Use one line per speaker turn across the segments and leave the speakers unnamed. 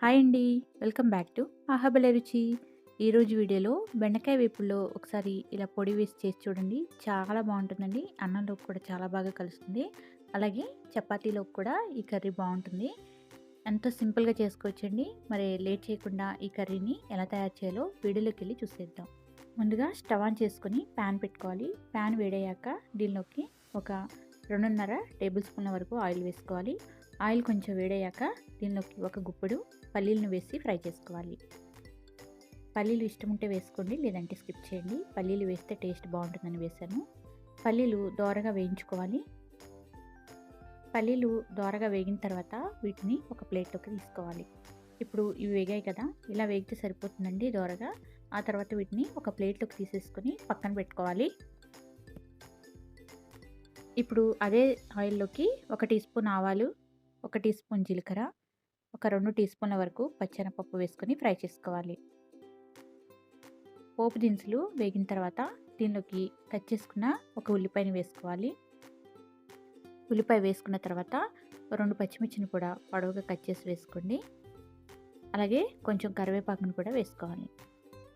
Hi అండి. Welcome back to ఆహాబలే రుచి. ఈరోజు వీడియోలో బెండకాయ వేపుడులో ఒకసారి ఇలా పొడి వేసి చేసి చూడండి. చాలా బావుంటుందండి. అన్నంలోకి కూడా చాలా బాగా కలుస్తుంది. అలాగే చపాతీలోకి కూడా ఈ కర్రీ బావుంటుంది. ఎంతో సింపుల్‌గా చేసుకోవచ్చండి. మరి లేట్ చేయకుండా ఈ కర్రీని ఎలా తయారు చేయాలో వీడియోలోకెళ్ళి చూసేద్దాం. ముందుగా స్టవ్ ఆన్ చేసుకొని ప్యాన్ పెట్టుకోవాలి. ప్యాన్ వేడయ్యాక దీనిలోకి ఒక 2.5 టేబుల్ స్పూన్ల వరకు ఆయిల్ వేసుకోవాలి. ఆయిల్ కొంచెం వేడయ్యాక దీనిలోకి ఒక గుప్పెడు పల్లీలను వేసి ఫ్రై చేసుకోవాలి. పల్లీలు ఇష్టం ఉంటే వేసుకోండి, లేదంటే స్కిప్ చేయండి. పల్లీలు వేస్తే టేస్ట్ బాగుంటుందని వేశాను. పల్లీలు దోరగా వేయించుకోవాలి. పల్లీలు దోరగా వేగిన తర్వాత వీటిని ఒక ప్లేట్లోకి తీసుకోవాలి. ఇప్పుడు ఇవి వేగాయి కదా, ఇలా వేగితే సరిపోతుందండి దోరగా. ఆ తర్వాత వీటిని ఒక ప్లేట్లోకి తీసేసుకొని పక్కన పెట్టుకోవాలి. ఇప్పుడు అదే ఆయిల్లోకి 1 టీ స్పూన్ ఆవాలు, 1 టీ స్పూన్ జీలకర్ర, ఒక 2 టీ స్పూన్ల వరకు పచ్చెనపప్పు వేసుకొని ఫ్రై చేసుకోవాలి. పోపు దినుసులు వేగిన తర్వాత దీనిలోకి కట్ చేసుకున్న ఒక ఉల్లిపాయని వేసుకోవాలి. ఉల్లిపాయ వేసుకున్న తర్వాత 2 పచ్చిమిర్చిని కూడా పొడవుగా కట్ చేసి వేసుకోండి. అలాగే కొంచెం కరివేపాకును కూడా వేసుకోవాలి.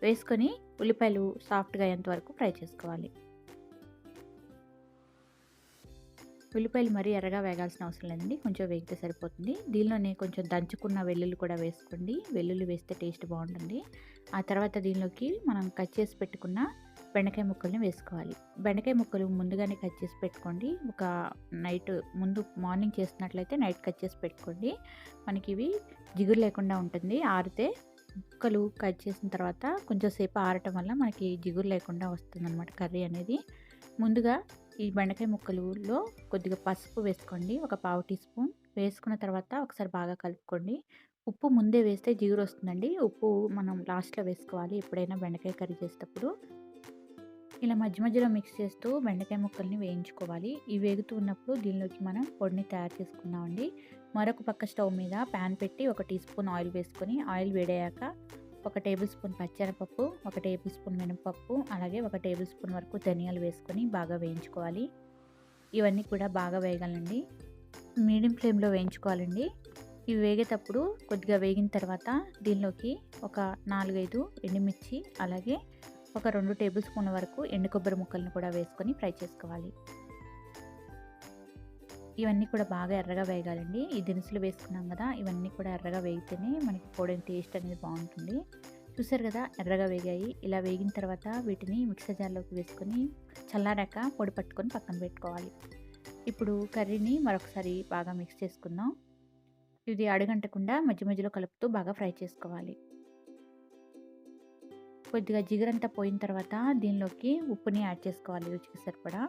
వేసుకొని ఉల్లిపాయలు సాఫ్ట్గా అయ్యేంత వరకు ఫ్రై చేసుకోవాలి. ఉల్లిపాయలు మరీ ఎర్రగా వేగాల్సిన అవసరం లేదండి, కొంచెం వేగితే సరిపోతుంది. దీనిలోనే కొంచెం దంచుకున్న వెల్లుల్లి కూడా వేసుకోండి. వెల్లుల్లి వేస్తే టేస్ట్ బాగుంటుంది. ఆ తర్వాత దీనిలోకి మనం కట్ చేసి పెట్టుకున్న బెండకాయ ముక్కల్ని వేసుకోవాలి. బెండకాయ ముక్కలు ముందుగానే కట్ చేసి పెట్టుకోండి. ఒక నైట్ ముందు మార్నింగ్ చేస్తున్నట్లయితే నైట్ కట్ చేసి పెట్టుకోండి. మనకి ఇవి జిగురు లేకుండా ఉంటుంది. ఆరితే ముక్కలు కట్ చేసిన తర్వాత కొంచెం సేపు ఆరటం వల్ల మనకి జిగురు లేకుండా వస్తుందన్నమాట కర్రీ అనేది. ముందుగా ఈ బెండకాయ ముక్కలులో కొద్దిగా పసుపు వేసుకోండి, ఒక పావు టీ స్పూన్. వేసుకున్న తర్వాత ఒకసారి బాగా కలుపుకోండి. ఉప్పు ముందే వేస్తే జిగురు వస్తుందండి. ఉప్పు మనం లాస్ట్లో వేసుకోవాలి ఎప్పుడైనా బెండకాయ కర్రీ చేసేటప్పుడు. ఇలా మధ్య మధ్యలో మిక్స్ చేస్తూ బెండకాయ ముక్కల్ని వేయించుకోవాలి. ఇవి వేగుతూ ఉన్నప్పుడు దీనిలోకి మనం పొడిని తయారు చేసుకుందామండి. మరొక పక్క స్టవ్ మీద ప్యాన్ పెట్టి 1 టీ స్పూన్ ఆయిల్ వేసుకొని ఆయిల్ వేడయ్యాక 1 టేబుల్ స్పూన్ పచ్చెనపప్పు, 1 టేబుల్ స్పూన్ మినపప్పు, అలాగే 1 టేబుల్ స్పూన్ వరకు ధనియాలు వేసుకొని బాగా వేయించుకోవాలి. ఇవన్నీ కూడా బాగా వేగాలండి. మీడియం ఫ్లేమ్లో వేయించుకోవాలండి. ఇవి వేగేటప్పుడు కొద్దిగా వేగిన తర్వాత దీనిలోకి ఒక 4, 5 ఎండుమిర్చి, అలాగే ఒక 2 టేబుల్ స్పూన్ల వరకు ఎండు కొబ్బరి ముక్కలను కూడా వేసుకొని ఫ్రై చేసుకోవాలి. ఇవన్నీ కూడా బాగా ఎర్రగా వేగాలండి. ఈ దినుసులు వేసుకున్నాం కదా, ఇవన్నీ కూడా ఎర్రగా వేగితేనే మనకి పొడి టేస్ట్ అనేది బాగుంటుంది. చూసారు కదా, ఎర్రగా వేగాయి. ఇలా వేగిన తర్వాత వీటిని మిక్సర్ జార్లోకి వేసుకొని చల్లారాక పొడి పట్టుకొని పక్కన పెట్టుకోవాలి. ఇప్పుడు కర్రీని మరొకసారి బాగా మిక్స్ చేసుకుందాం. ఇది అడుగంటకుండా మధ్య మధ్యలో కలుపుతూ బాగా ఫ్రై చేసుకోవాలి. కొద్దిగా జిగురంతా పోయిన తర్వాత దీనిలోకి ఉప్పుని యాడ్ చేసుకోవాలి రుచికి సరిపడా.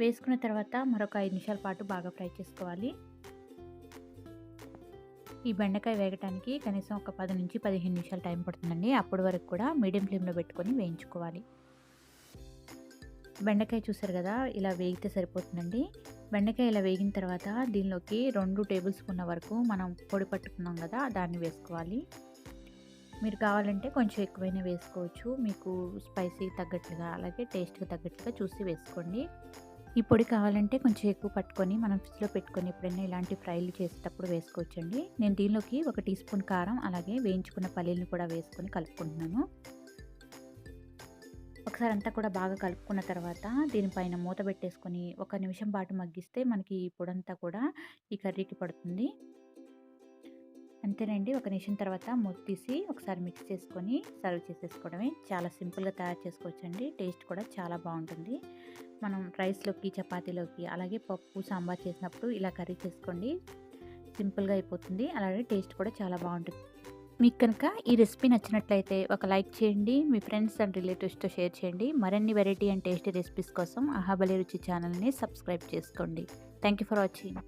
వేసుకున్న తర్వాత మరొక 5 నిమిషాల పాటు బాగా ఫ్రై చేసుకోవాలి. ఈ బెండకాయ వేగటానికి కనీసం ఒక 10 నుంచి 15 నిమిషాలు టైం పడుతుందండి. అప్పటి వరకు కూడా మీడియం ఫ్లేమ్లో పెట్టుకొని వేయించుకోవాలి. బెండకాయ చూసారు కదా, ఇలా వేగితే సరిపోతుందండి. బెండకాయ ఇలా వేగిన తర్వాత దీనిలోకి 2 టేబుల్ స్పూన్ల వరకు మనం పొడి పట్టుకున్నాం కదా, దాన్ని వేసుకోవాలి. మీరు కావాలంటే కొంచెం ఎక్కువైనా వేసుకోవచ్చు. మీకు స్పైసీ తగ్గట్లుగా, అలాగే టేస్ట్కి తగ్గట్లుగా చూసి వేసుకోండి. ఈ పొడి కావాలంటే కొంచెం ఎక్కువ పట్టుకొని మనం ఫ్రిడ్జ్లో పెట్టుకొని ఎప్పుడైనా ఇలాంటి ఫ్రైలు చేసేటప్పుడు వేసుకోవచ్చండి. నేను దీనిలోకి 1 టీ స్పూన్ కారం, అలాగే వేయించుకున్న పల్లీలను కూడా వేసుకొని కలుపుకుంటున్నాను. ఒకసారి అంతా కూడా బాగా కలుపుకున్న తర్వాత దీనిపైన మూత పెట్టేసుకొని 1 నిమిషం పాటు మగ్గిస్తే మనకి ఈ పొడంతా కూడా ఈ కర్రీకి పడుతుంది. అంతేనండి. 1 నిమిషం తర్వాత మూత తీసి ఒకసారి మిక్స్ చేసుకొని సర్వ్ చేసేసుకోవడమే. చాలా సింపుల్గా తయారు చేసుకోవచ్చండి. టేస్ట్ కూడా చాలా బాగుంటుంది. మనం రైస్లోకి, చపాతీలోకి, అలాగే పప్పు, సాంబార్ చేసినప్పుడు ఇలా కర్రీ చేసుకోండి. సింపుల్గా అయిపోతుంది. అలాగే టేస్ట్ కూడా చాలా బాగుంటుంది. మీకు కనుక ఈ రెసిపీ నచ్చినట్లయితే ఒక లైక్ చేయండి. మీ ఫ్రెండ్స్ అండ్ రిలేటివ్స్తో షేర్ చేయండి. మరిన్ని వెరైటీ అండ్ టేస్టీ రెసిపీస్ కోసం ఆహాబలి రుచి ఛానల్ని సబ్స్క్రైబ్ చేసుకోండి. Thank you for watching.